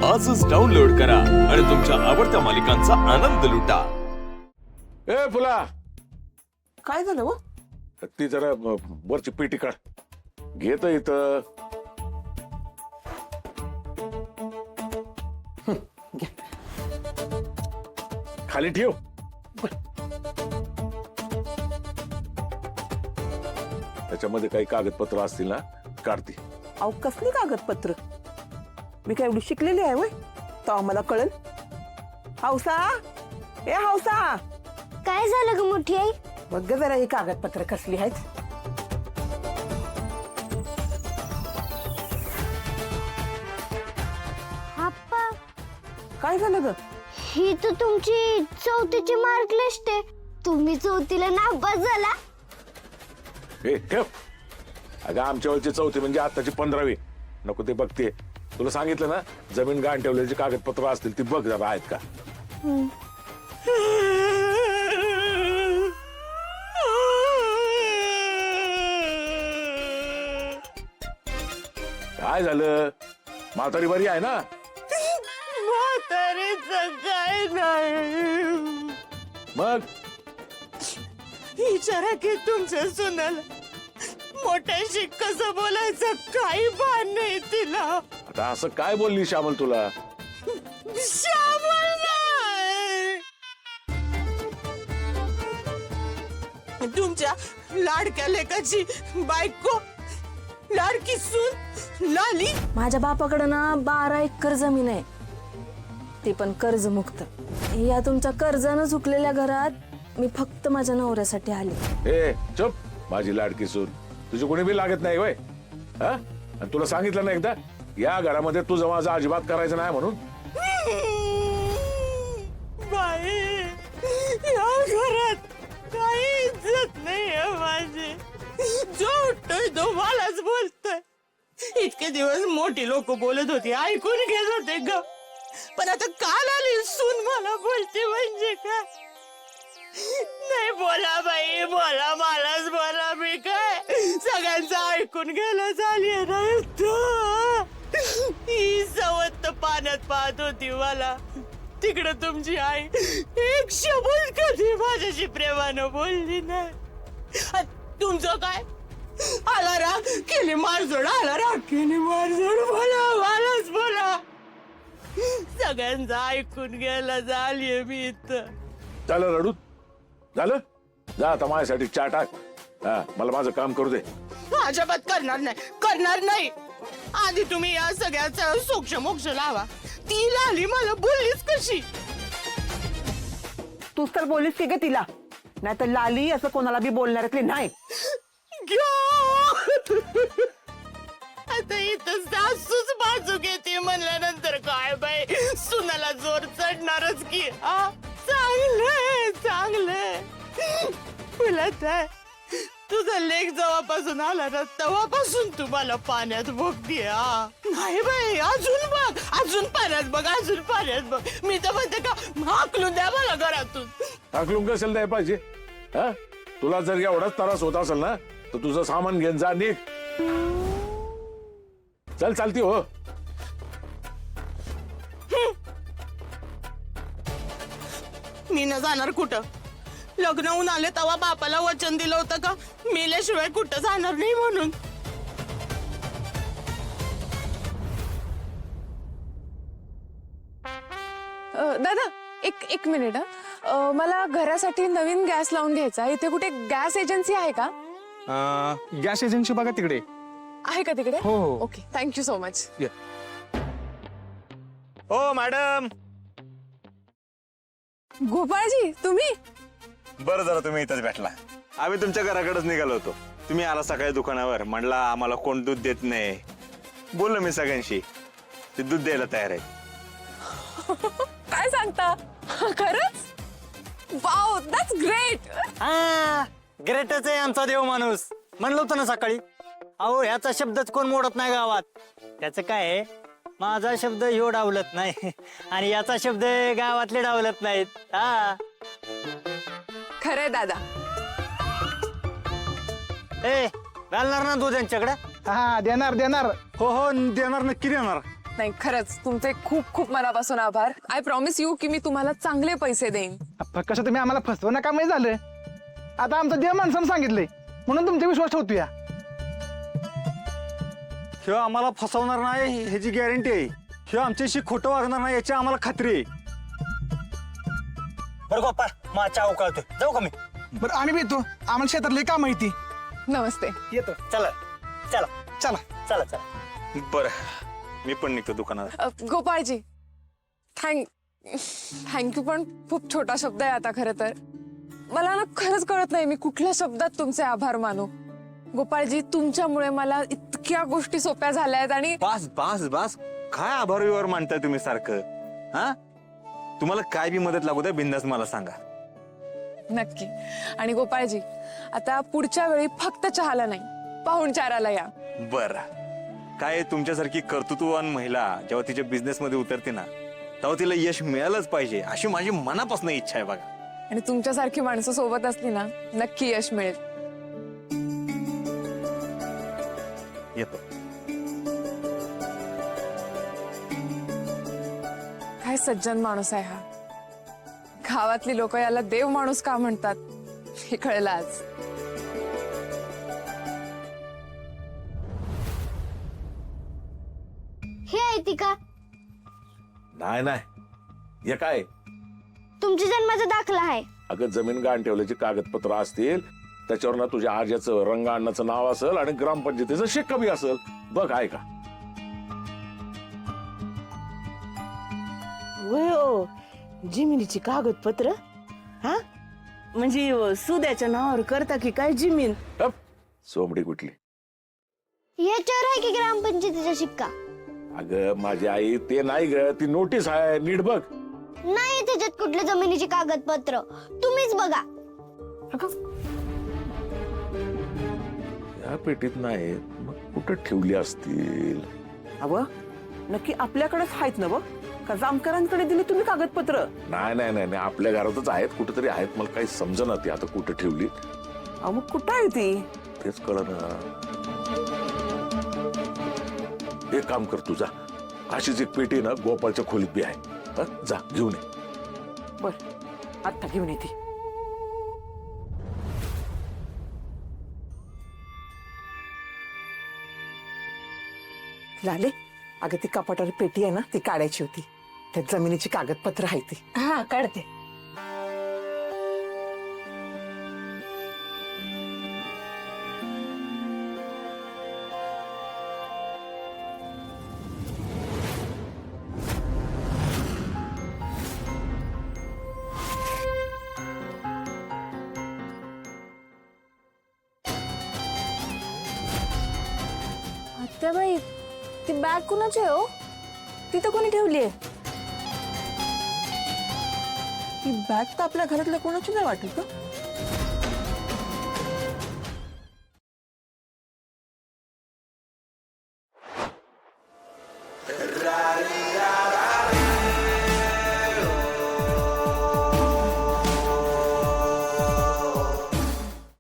आजच डाउनलोड करा आणि तुमच्या आवडत्या मालिकांचा आनंद लुटा। ए फुला, काय झालं हो? ती जरा वरची पेटी काढ घेत इथं। खाली ठेव। त्याच्यामध्ये काही कागदपत्र असतील ना, काढती। अहो कसली कागदपत्र? मी काय एवढी शिकलेली आहे वय? तो मला कळल। हौसा, ए हौसा, काय झालं ग मोठी आई? बघ ग जरा ही कागदपत्र कसली आहेत। आप्पा, काय झालं ग? ही तर तुमची चौथीची मार्क लिस्ट आहे। तुम्ही चौथीला नापास झाला? ए ठेव। अगं आमच्या वेळची चौथी म्हणजे आताची 15वी। नको ते बघते। तुला सांगितलं ना, जमीन गहाण ठेवल्याची कागदपत्र असतील ती बघ जरा आहेत का। काय झालं? म्हातारी बरी आहे ना? म्हातारीचं काय नाही। मग विचारा की तुमच्या सुनाला मोठ्याशी कसं बोलायचं काही भान नाही तिला। आता असं काय बोलली श्यामल तुला? श्यामल नाही, तुमच्या लाडक्या लेकाची बायको, लाडकी सून लाली। माझ्या बापाकडे ना 12 एकर जमीन आहे, ती पण कर्जमुक्त। या तुमच्या कर्जानं झुकलेल्या घरात मी फक्त माझ्या नवऱ्यासाठी आले। ए चुप, माझी लाडकी सून तुझी कोणी बी लागत नाही वय? हा? आणि तुला सांगितलं ना एकदा, या घरामध्ये तुझं माझं अजिबात करायचं नाही म्हणून। बाई, या घरात काही इज्जत नाही माझी। जो उठतोय तो मलाच बोलतोय। इतके दिवस मोठी लोक बोलत होती, ऐकून घेत होते ग, पण आता काल आली सून मला बोलते म्हणजे काय? नाही बोला बाई, बोला, मलाच बोला। मी काय सगळ्यांचं ऐकून घ्यायला झाली नाही। ही सवत पाण्यात पाहत होती मला। तिकडे तुमची आई एक शब्द कधी माझ्याशी प्रेमानं बोलली नाही। तुमचं काय? आला राग केली मारझोड, आला राग केली मारझोड। बोला, मलाच बोला। सगळ्यांचं ऐकून घ्यायला झालीये मी इथं। झालं रडू? झालं? जा आता माझ्यासाठी चहा टाक। हा, मला माझं काम करू दे। अजिबात करणार नाही, करणार नाही। आधी तुम्ही या सगळ्याचा सोक्ष मोक्ष लावा। ती लाली मला बोललीच कशी? तूच तर बोललीस की ग तिला, नाही तर लाली असं कोणाला बी बोलणाऱ्यातली नाही। आता इथं सासूच बाजू घेते म्हणल्यानंतर काय बाई, सुनाला जोर चढणारच की। चांगलंय, चांगलंय। तुला तर तुझा लेक जेव्हापासून आला ना तेव्हापासून तुम्हाला पाण्यात बघते। नाही बाई, अजून बघ, अजून पाण्यात बघ, अजून पाण्यात बघ। मी तर म्हणते का हाकलून द्या मला घरातून। हाकलून कशाला द्याय पाहिजे? हा, तुला जर एवढाच त्रास होत असेल ना, तर तुझं सामान घेऊन जा, निघ। चल, चालती हो। मी न जाणार कुठं? लग्न होऊन आले तेव्हा बापाला वचन दिलं होतं का मेल्याशिवाय कुठं जाणार नाही म्हणून? दादा एक मिनिट मला घरासाठी नवीन गॅस लावून घ्यायचा। इथे कुठे गॅस एजन्सी आहे का? गॅस एजन्सी बघा तिकडे आहे का तिकडे? हो, हो. Okay, thank you so much. हो मॅडम। गोपाळजी तुम्ही? बरं झालं तुम्ही इथंच भेटला। आम्ही तुमच्या घराकडेच निघालो होतो। तुम्ही आला सकाळी दुकानावर, म्हणला आम्हाला कोण दूध देत नाही। बोललो मी सगळ्यांशी, ते दूध द्यायला तयार आहे। काय सांगता? खरंच? Wow, that's great. हा, ग्रेटच आहे आमचा देव माणूस। म्हणलं होतं ना सकाळी, अहो ह्याचा शब्दच कोण मोडत नाही गावात। त्याचं काय आहे, माझा शब्द ह्यो डावलत नाही आणि याचा शब्द गावातले डावलत नाहीत। हा खरंय दादा। ए, घालणार ना दूध यांच्याकडे? हा देणार देणार। हो हो देणार, नक्की देणार। नाही खरंच तुमचे खूप खूप मनापासून आभार. आय प्रॉमिस यू की मी तुम्हाला चांगले पैसे देईन. कसं तुम्ही आम्हाला फसवू नका माहिती झालं. आता आमचं देव माणसानं सांगितलंय म्हणून तुमचा विश्वास ठेवतो या. ह्यो आम्हाला फसवणार नाही ह्याची गॅरंटी आहे. ह्यो आमच्याशी खोटं वागणार नाही याची आम्हाला खात्री आहे. बरं गोपाळ माझ्या अवकाळतोय जाऊ का मी. बरं आम्ही भेटतो, आम्हाला शेतातले काम माहिती. नमस्ते. येतो. चला चला चला. चला चला. बरं मी पण निघतो दुकानात. गोपाळजी थँक्यू पण खूप छोटा शब्द आहे आता खरं तर. मला ना खरंच कळत नाही मी कुठल्या शब्दात तुमचे आभार मानू. गोपाळजी तुमच्यामुळे मला इतक्या गोष्टी सोप्या झाल्या आहेत. आणि बास बास बास काय आभार विभार मानताय तुम्ही सारखं. हा तुम्हाला काय बी मदत लागू द्या बिंदास मला सांगा. नक्की. आणि गोपाळजी आता पुढच्या वेळी फक्त चहाला नाही पाहुणचाराला या. बरं काय तुमच्यासारखी कर्तृत्ववान महिला जेव्हा तिच्या बिझनेस मध्ये उतरते ना तेव्हा तिला यश मिळालंच पाहिजे अशी माझी मनापासून इच्छा आहे बघा. आणि तुमच्यासारखी माणसं सोबत असली ना नक्की यश मिळेल. येतो. काय सज्जन माणूस आहे हा. गावातली लोक याला देव माणूस का म्हणतात हे कळलं आज. हे आहे ती का नाही नाही, हे काय? तुमची जन्माचा दाखला आहे. अगं जमीन गहाण ठेवल्याची कागदपत्र असतील, त्याच्यावर ना तुझ्या आज्याचं रंगाअण्णाचं नाव असेल आणि ग्रामपंचायतीचं शिक्का बी असेल. बघ आहे का? हो जमिनीची कागदपत्र. हा म्हणजे सुद्याच्या नावावर करता की काय जमीन. हप, सोमडी कुठली. याच्यावर आहे की ग्रामपंचायतीचा शिक्का. अगं माझी आई ते नाही ग, ती नोटीस आहे, नीट बघ. नाही त्याच्यात कुठल्या जमिनीची कागदपत्र, तुम्हीच बघा. या पेटीत नाही, मग कुठं ठेवली असतील. अव नक्की आपल्याकडेच आहेत ना व का जामकरांकडे दिली तुम्ही कागदपत्र. नाही नाही नाही नाही, आपल्या घरातच आहेत, कुठेतरी आहेत. मला काही समजेना ती आता कुठं ठेवली. अहो कुठं आहे ती. तेच कळना. एक काम कर तुझा, अशीच एक पेटी ना गोपाळच्या खोलीत बी आहे. हं? जा घेऊन ये. बर आता घेऊन येते. लाले अगं ती कपाटावर पेटी आहे ना ती काढायची होती. त्यात जमिनीची कागदपत्र आहे ती. हा काढते. आत्याबाई ती बॅग कुणाची आहे हो? तिथं कोणी ठेवली आहे? ही बॅग तर आपल्या घरातल्या कोणाची नाही वाटत का.